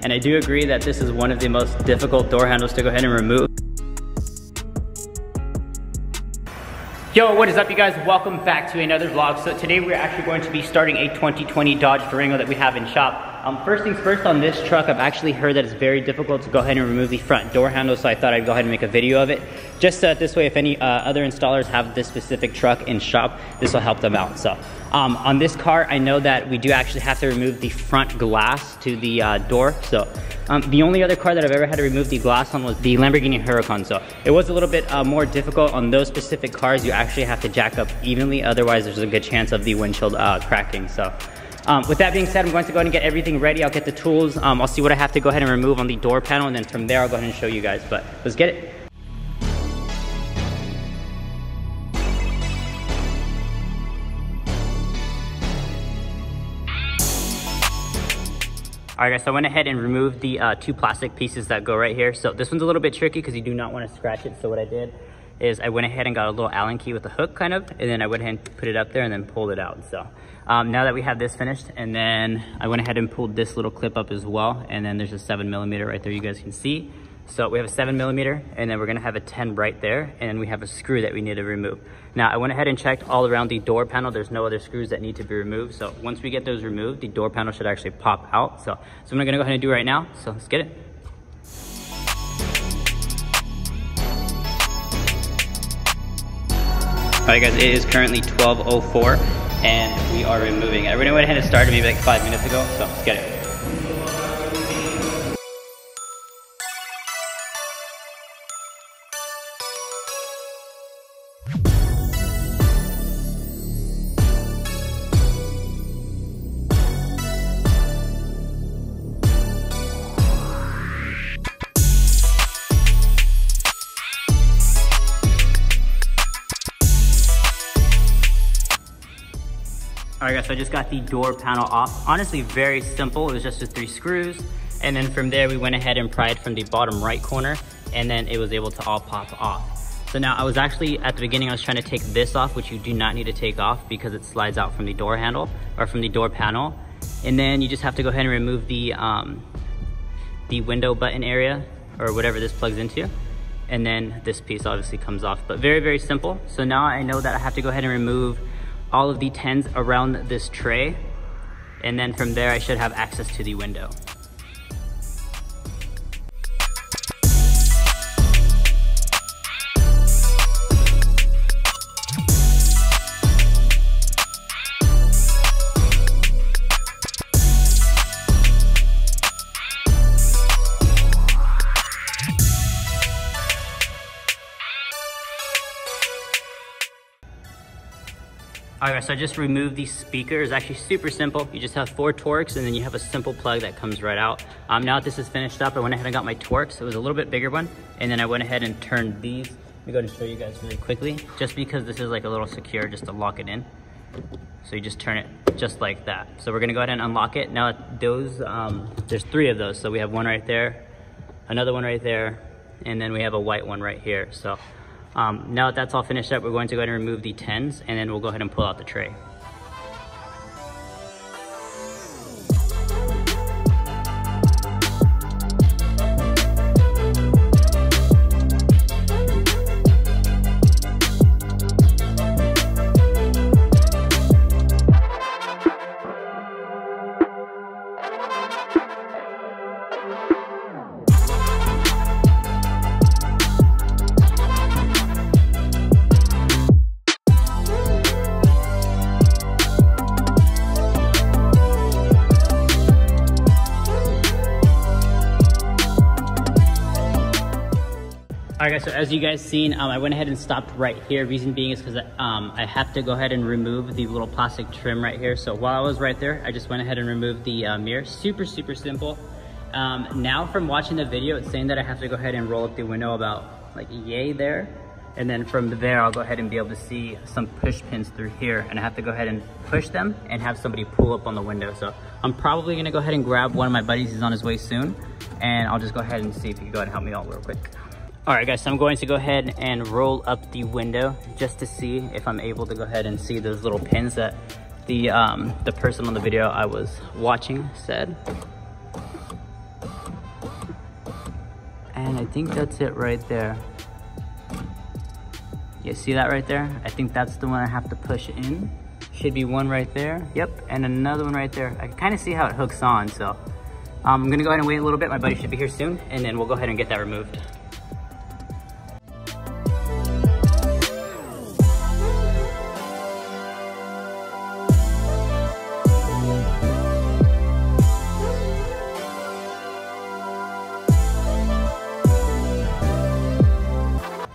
And I do agree that this is one of the most difficult door handles to go ahead and remove. Yo, what is up you guys? Welcome back to another vlog. So today we're actually going to be starting a 2020 Dodge Durango that we have in shop. First things first, on this truck, I've actually heard that it's very difficult to go ahead and remove the front door handle, so I thought I'd go ahead and make a video of it. Just this way, if any other installers have this specific truck in shop, this will help them out. So on this car, I know that we do actually have to remove the front glass to the door. So the only other car that I've ever had to remove the glass on was the Lamborghini Huracan. So it was a little bit more difficult on those specific cars. You actually have to jack up evenly, otherwise there's a good chance of the windshield cracking. So with that being said, I'm going to go ahead and get everything ready. I'll get the tools. I'll see what I have to go ahead and remove on the door panel, and then from there I'll go ahead and show you guys. But let's get it. Alright guys, so I went ahead and removed the two plastic pieces that go right here. So this one's a little bit tricky because you do not want to scratch it. So what I did is I went ahead and got a little Allen key with a hook kind of, and then I went ahead and put it up there and then pulled it out. So now that we have this finished, and then I went ahead and pulled this little clip up as well, and then there's a 7mm right there you guys can see. So we have a 7mm, and then we're gonna have a 10 right there, and we have a screw that we need to remove. Now I went ahead and checked all around the door panel. There's no other screws that need to be removed. So once we get those removed, the door panel should actually pop out. So I'm gonna go ahead and do it right now. So let's get it. Alright guys, it is currently 12:04 and we are removing it. I went ahead and started maybe like 5 minutes ago, so let's get it. Alright guys, so I just got the door panel off. Honestly, very simple. It was just with 3 screws. And then from there, we went ahead and pried from the bottom right corner, and then it was able to all pop off. So now I was actually, at the beginning, I was trying to take this off, which you do not need to take off because it slides out from the door handle, or from the door panel. And then you just have to go ahead and remove the window button area, or whatever this plugs into. And then this piece obviously comes off, but very, very simple. So now I know that I have to go ahead and remove all of the 10s around this tray, and then from there I should have access to the window. Alright, so I just removed the speaker. It's actually super simple. You just have 4 Torx, and then you have a simple plug that comes right out. Now that this is finished up, I went ahead and got my Torx. It was a little bit bigger one, and then I went ahead and turned these. Let me go ahead and show you guys really quickly, just because this is like a little secure, just to lock it in. So you just turn it just like that. So we're gonna go ahead and unlock it. Now those, there's 3 of those. So we have one right there, another one right there, and then we have a white one right here. So now that that's all finished up, we're going to go ahead and remove the 10s, and then we'll go ahead and pull out the tray. Alright guys, so as you guys seen, I went ahead and stopped right here. Reason being is because I have to go ahead and remove the little plastic trim right here. So while I was right there, I just went ahead and removed the mirror. Super simple. Now from watching the video, it's saying that I have to go ahead and roll up the window about like yay there. And then from there, I'll go ahead and be able to see some push pins through here. And I have to go ahead and push them and have somebody pull up on the window. So I'm probably gonna go ahead and grab one of my buddies. He's on his way soon. And I'll just go ahead and see if he can go ahead and help me out real quick. All right guys, so I'm going to go ahead and roll up the window just to see if I'm able to go ahead and see those little pins that the person on the video I was watching said. And I think that's it right there. You see that right there? I think that's the one I have to push in. Should be one right there. Yep, and another one right there. I can kind of see how it hooks on, so I'm gonna go ahead and wait a little bit. My buddy should be here soon, and then we'll go ahead and get that removed.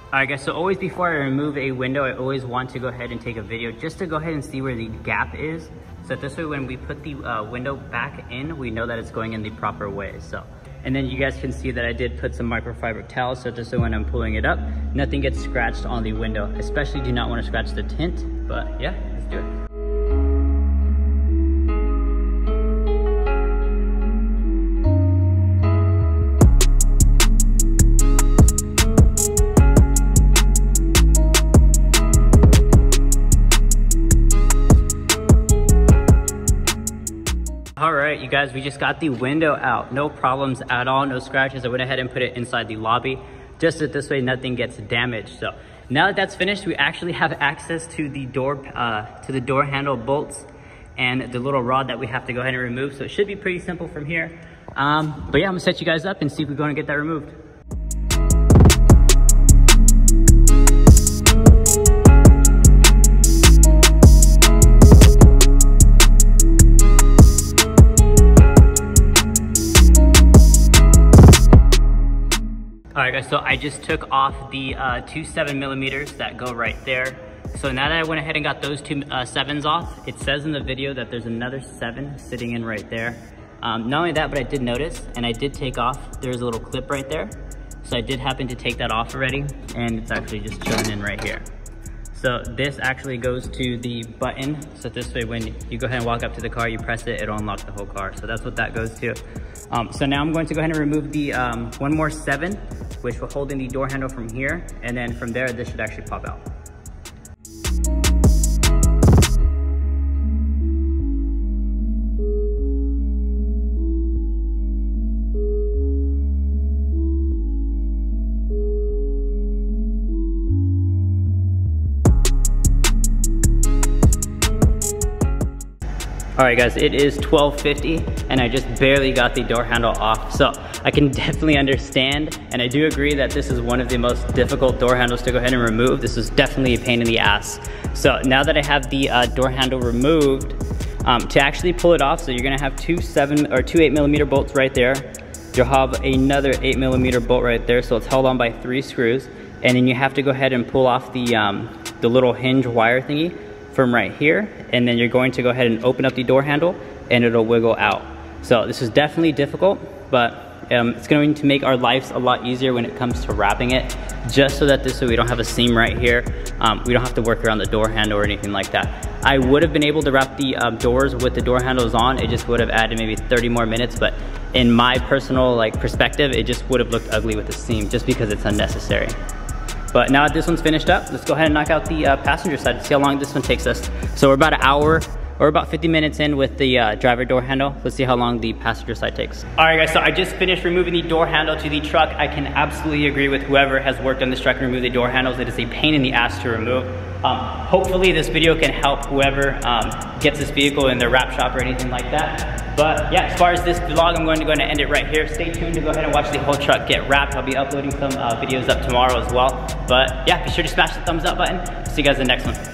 Alright guys, so always before I remove a window, I always want to go ahead and take a video just to go ahead and see where the gap is. So this way when we put the window back in, we know that it's going in the proper way. So, and then you guys can see that I did put some microfiber towels, so this way when I'm pulling it up, nothing gets scratched on the window. Especially do not want to scratch the tint, but yeah, let's do it. All right, you guys, we just got the window out. No problems at all, no scratches. I went ahead and put it inside the lobby, just so this way nothing gets damaged. So now that that's finished, we actually have access to the door handle bolts and the little rod that we have to go ahead and remove. So it should be pretty simple from here. But yeah, I'm gonna set you guys up and see if we're gonna get that removed. Alright guys, so I just took off the two 7mm that go right there. So now that I went ahead and got those two 7s off, it says in the video that there's another 7 sitting in right there. Not only that, but I did notice, and I did take off, there's a little clip right there. So I did happen to take that off already, and it's actually just chilling in right here. So this actually goes to the button. So this way when you go ahead and walk up to the car, you press it, it'll unlock the whole car. So that's what that goes to. So now I'm going to go ahead and remove the one more 7, which will hold in the door handle from here. And then from there, this should actually pop out. All right guys, it is 12:50 and I just barely got the door handle off. So I can definitely understand, and I do agree that this is one of the most difficult door handles to go ahead and remove. This is definitely a pain in the ass. So now that I have the door handle removed, to actually pull it off, so you're gonna have two 8mm bolts right there. You'll have another 8mm bolt right there, so it's held on by 3 screws. And then you have to go ahead and pull off the little hinge wire thingy from right here, and then you're going to go ahead and open up the door handle and it'll wiggle out. So this is definitely difficult, but it's going to make our lives a lot easier when it comes to wrapping it, just so that this way we don't have a seam right here. We don't have to work around the door handle or anything like that. I would have been able to wrap the doors with the door handles on. It just would have added maybe 30 more minutes, but in my personal perspective, it just would have looked ugly with the seam just because it's unnecessary. But now that this one's finished up, let's go ahead and knock out the passenger side, see how long this one takes us. So we're about an hour or about 50 minutes in with the driver door handle. Let's see how long the passenger side takes. All right guys, so I just finished removing the door handle to the truck. I can absolutely agree with whoever has worked on this truck and removed the door handles. It is a pain in the ass to remove. Hopefully this video can help whoever gets this vehicle in their wrap shop or anything like that. But yeah, as far as this vlog, I'm going to go ahead and end it right here. Stay tuned to go ahead and watch the whole truck get wrapped. I'll be uploading some videos up tomorrow as well. But yeah, be sure to smash the thumbs up button. See you guys in the next one.